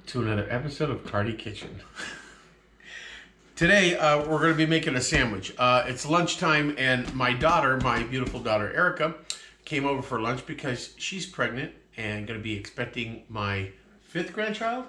to another episode of Cardi Kitchen. Today, we're going to be making a sandwich. It's lunchtime, and my daughter, my beautiful daughter Erica, came over for lunch because she's pregnant and going to be expecting my 5th grandchild.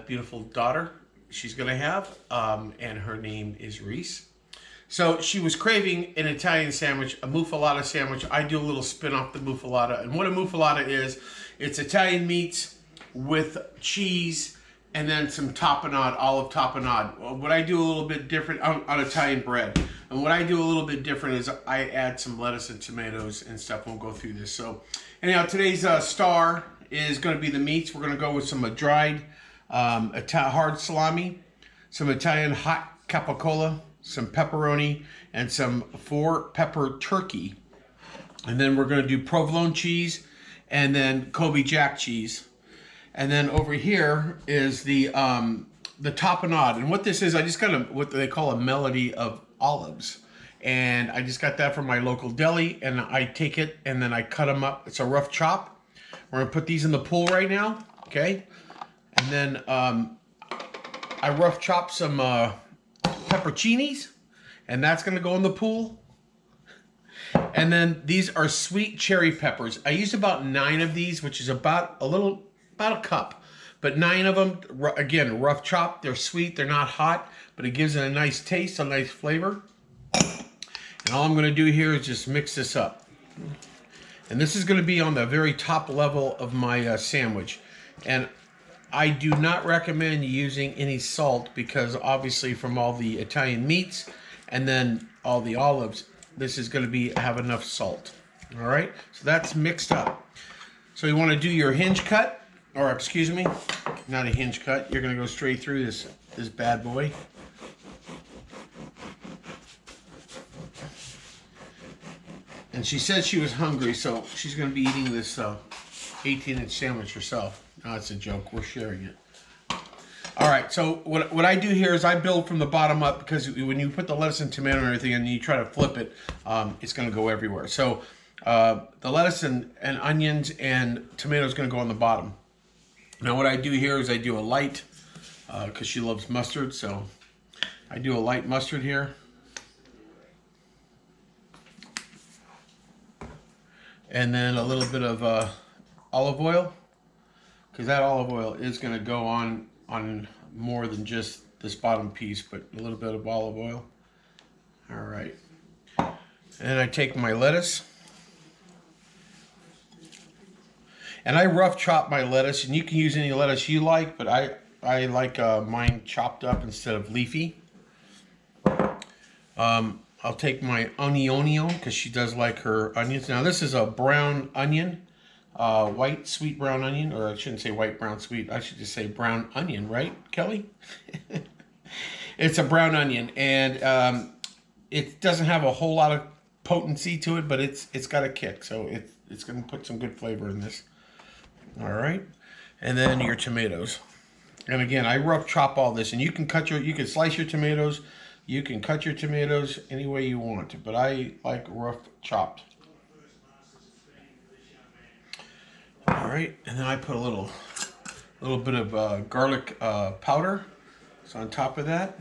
Beautiful daughter she's going to have, and her name is Reese. So she was craving an Italian sandwich, a muffuletta sandwich. I do a little spin off the muffuletta, and what a muffuletta is, it's Italian meats with cheese and then some tapenade, olive tapenade. What I do a little bit different on Italian bread, and what I do a little bit different is I add some lettuce and tomatoes and stuff. We'll go through this. So anyhow, today's star is going to be the meats. We're going to go with some dried hard salami, some Italian hot capicola, some pepperoni, and some 4-pepper turkey. And then we're going to do provolone cheese and then Kobe Jack cheese. And then over here is the tapenade. And what this is, I just got what they call a melody of olives. And I just got that from my local deli, and I take it and then I cut them up. It's a rough chop. We're going to put these in the pool right now, okay? And then I rough chop some pepperoncinis, and that's going to go in the pool. And then these are sweet cherry peppers. I used about 9 of these, which is about a cup. But 9 of them, again, rough chop. They're sweet, they're not hot, but it gives it a nice taste, a nice flavor. And all I'm going to do here is just mix this up. And this is going to be on the very top level of my sandwich. And I do not recommend using any salt because obviously from all the Italian meats and then all the olives, this is going to have enough salt. All right, so that's mixed up. So you want to do your hinge cut, or excuse me, not a hinge cut. You're going to go straight through this bad boy. And she said she was hungry, so she's going to be eating this 18-inch sandwich herself. No, it's a joke. We're sharing it. All right, so what I do here is I build from the bottom up, because when you put the lettuce and tomato and everything and you try to flip it, it's going to go everywhere. So the lettuce and onions and tomato is going to go on the bottom. Now what I do here is I do a light, because she loves mustard, so I do a light mustard here. And then a little bit of olive oil, because that olive oil is going to go on more than just this bottom piece, but a little bit of olive oil. All right. And I take my lettuce. And I rough chop my lettuce, and you can use any lettuce you like, but I like mine chopped up instead of leafy. I'll take my onion, because she does like her onions. Now this is a brown onion. White sweet brown onion, or I shouldn't say white brown sweet, I should just say brown onion, right, Kelly? It's a brown onion, and it doesn't have a whole lot of potency to it, but it's got a kick, so it's going to put some good flavor in this. All right, and then your tomatoes. And again, I rough chop all this, and you can slice your tomatoes, you can cut your tomatoes any way you want, but I like rough chopped. All right, and then I put a little bit of garlic powder. So on top of that,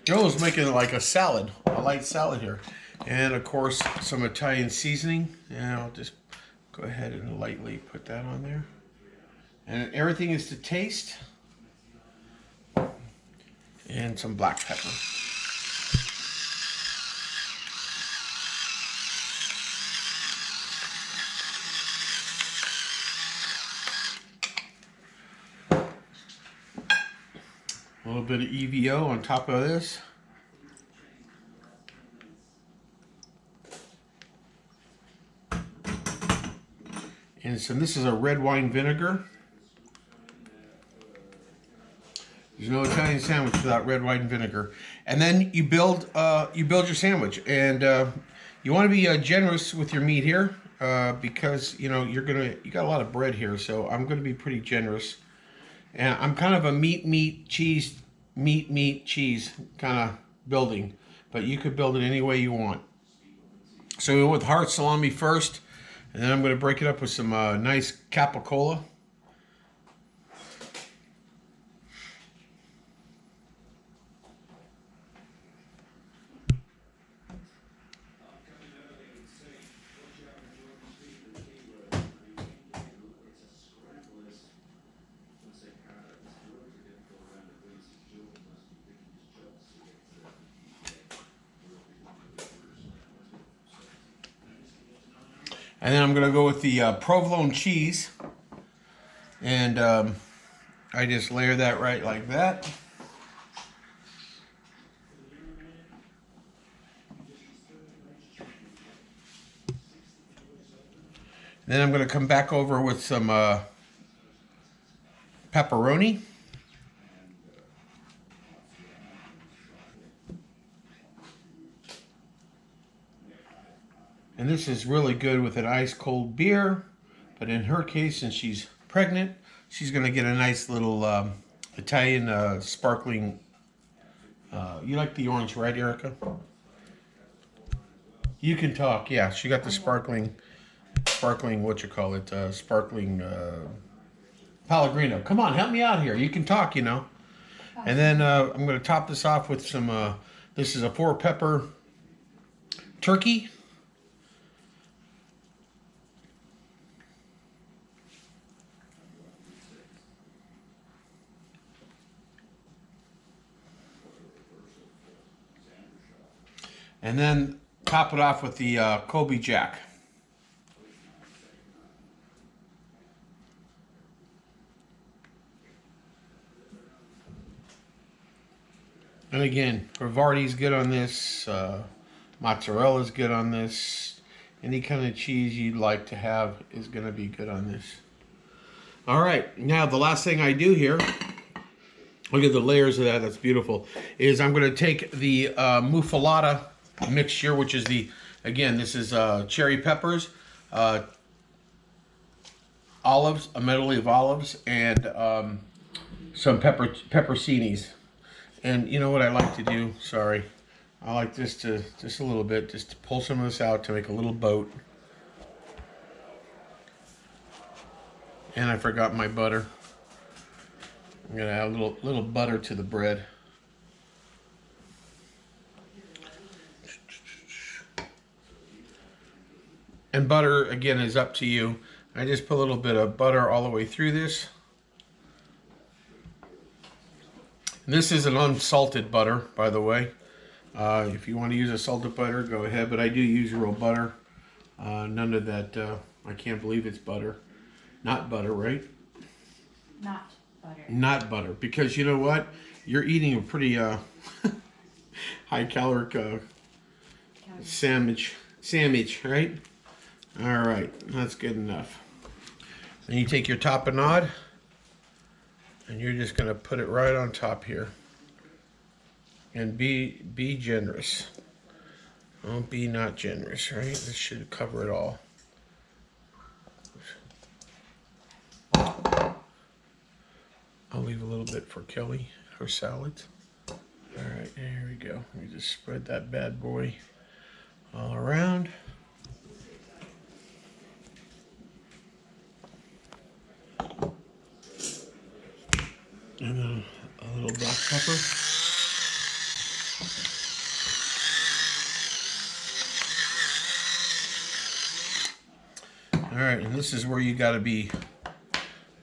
you're almost making it like a salad, a light salad here. And of course, some Italian seasoning. And I'll just go ahead and lightly put that on there. And everything is to taste. And some black pepper. A little bit of EVO on top of this. And so this is a red wine vinegar. There's no Italian sandwich without red wine vinegar. And then you build your sandwich, and you want to be generous with your meat here, because you got a lot of bread here, so I'm going to be pretty generous. And I'm kind of a meat, cheese kind of building, but you could build it any way you want. So we went with hard salami first, and then I'm going to break it up with some nice capicola. And then I'm going to go with the provolone cheese. And I just layer that right like that. Then I'm going to come back over with some pepperoni. And this is really good with an ice cold beer. But in her case, since she's pregnant, she's going to get a nice little Italian sparkling. You like the orange, right, Erica? You can talk. Yeah, she got the sparkling, what you call it, sparkling Pellegrino. Come on, help me out here. You can talk, you know. And then I'm going to top this off with some, this is a 4-pepper turkey. And then top it off with the Kobe Jack. And again, Havarti's good on this. Mozzarella's good on this. Any kind of cheese you'd like to have is going to be good on this. All right, now the last thing I do here, look at the layers of that, that's beautiful, is I'm going to take the Muffuletta mixture, which is the, again, this is cherry peppers, olives, a medley of olives, and some pepperoncinis. And you know what I like to do? Sorry. I like this to, just a little bit, just to pull some of this out to make a little boat. And I forgot my butter. I'm going to add a little butter to the bread. And butter, again, is up to you. I just put a little bit of butter all the way through this. And this is an unsalted butter, by the way. If you want to use a salted butter, go ahead. But I do use real butter. None of that, I can't believe it's butter. Not butter, right? Not butter. Not butter. Because you know what? You're eating a pretty high caloric sandwich, right? All right, that's good enough. Then you take your tapenade, and you're just going to put it right on top here. And be generous. Don't be not generous, right? This should cover it all. I'll leave a little bit for Kelly, her salads. All right, there we go. We just spread that bad boy all around. And then a little black pepper. All right, and this is where you got to be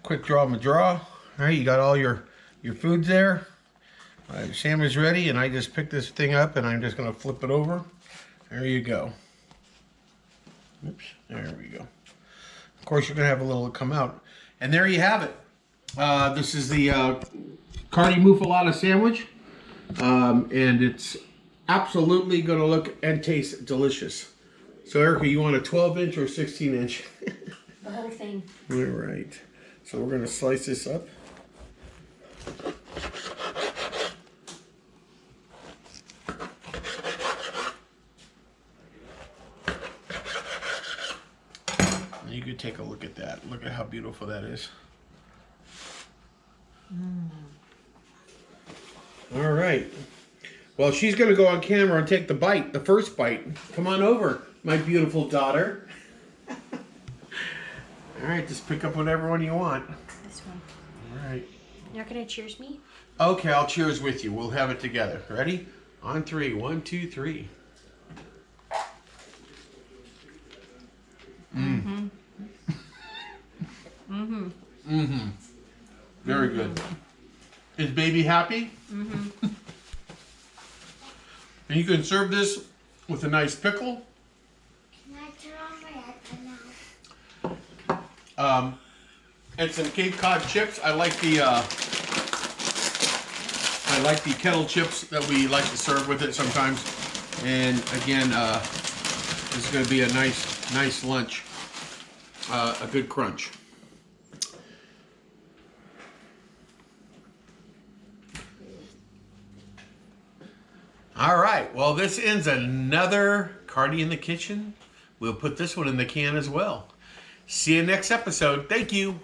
quick draw McDraw. All right, you got all your foods there. Sam is ready, and I just picked this thing up, and I'm just going to flip it over. There you go. Oops, there we go. Of course, you're going to have a little come out. And there you have it. This is the Cardi Muffuletta sandwich, and it's absolutely going to look and taste delicious. So, Erica, you want a 12-inch or 16-inch? The whole thing. All right. So we're going to slice this up. And you could take a look at that. Look at how beautiful that is. All right. Well, she's going to go on camera and take the bite, the first bite. Come on over, my beautiful daughter. All right, just pick up whatever one you want. This one. All right. You're not going to cheers me? Okay, I'll cheers with you. We'll have it together. Ready? On 3. 1, 2, 3. Mm. Mm-hmm. Mm-hmm. Very good. Is baby happy? Mm-hmm. And you can serve this with a nice pickle. Can I turn on my headphones now? and some Cape Cod chips. I like the kettle chips that we like to serve with it sometimes. And again, this is going to be a nice lunch, a good crunch. All right, well, this ends another Cardi in the Kitchen. We'll put this one in the can as well. See you next episode. Thank you.